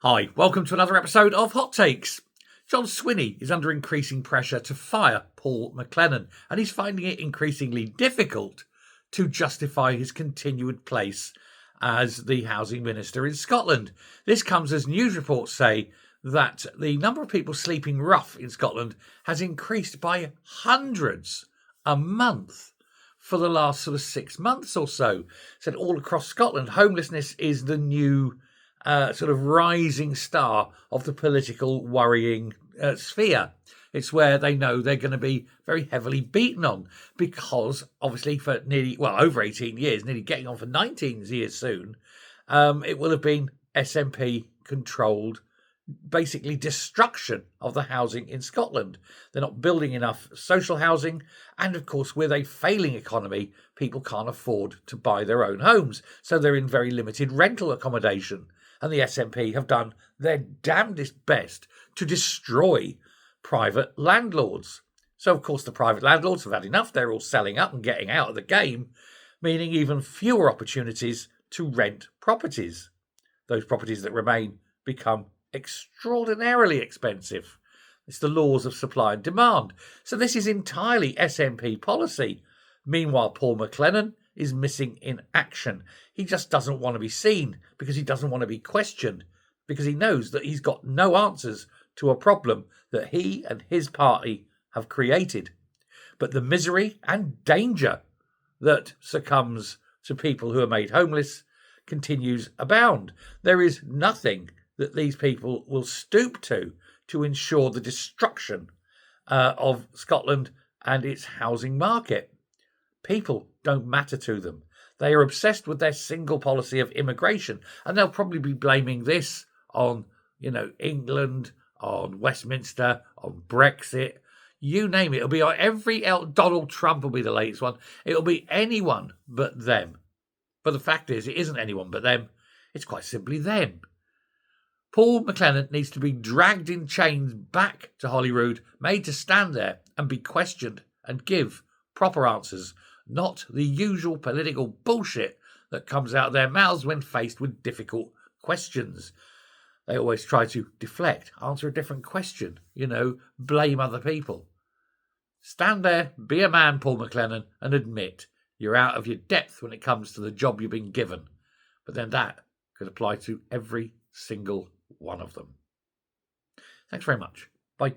Hi, welcome to another episode of Hot Takes. John Swinney is under increasing pressure to fire Paul McLennan, and he's finding it increasingly difficult to justify his continued place as the housing minister in Scotland. This comes as news reports say that the number of people sleeping rough in Scotland has increased by hundreds a month for the last sort of 6 months or so. Said all across Scotland, homelessness is the new sort of rising star of the political worrying sphere. It's where they know they're going to be very heavily beaten on because, obviously, for over 18 years, nearly getting on for 19 years soon, it will have been SNP controlled, basically destruction of the housing in Scotland. They're not building enough social housing, and of course, with a failing economy, people can't afford to buy their own homes, so they're in very limited rental accommodation. And the SNP have done their damnedest best to destroy private landlords. So, of course, the private landlords have had enough. They're all selling up and getting out of the game, meaning even fewer opportunities to rent properties. Those properties that remain become extraordinarily expensive. It's the laws of supply and demand. So this is entirely SNP policy. Meanwhile, Paul McLennan is missing in action. He just doesn't want to be seen because he doesn't want to be questioned, because he knows that he's got no answers to a problem that he and his party have created. But the misery and danger that succumbs to people who are made homeless continues abound. There is nothing that these people will stoop to ensure the destruction of Scotland and its housing market. People don't matter to them. They are obsessed with their single policy of immigration, and they'll probably be blaming this on, England, on Westminster, on Brexit, you name it. It'll be on Donald Trump will be the latest one. It'll be anyone but them. But the fact is, it isn't anyone but them. It's quite simply them. Paul McLennan needs to be dragged in chains back to Holyrood, made to stand there and be questioned and give proper answers, not the usual political bullshit that comes out of their mouths when faced with difficult questions. They always try to deflect, answer a different question, blame other people. Stand there, be a man, Paul McLennan, and admit you're out of your depth when it comes to the job you've been given. But then that could apply to every single one of them. Thanks very much. Bye.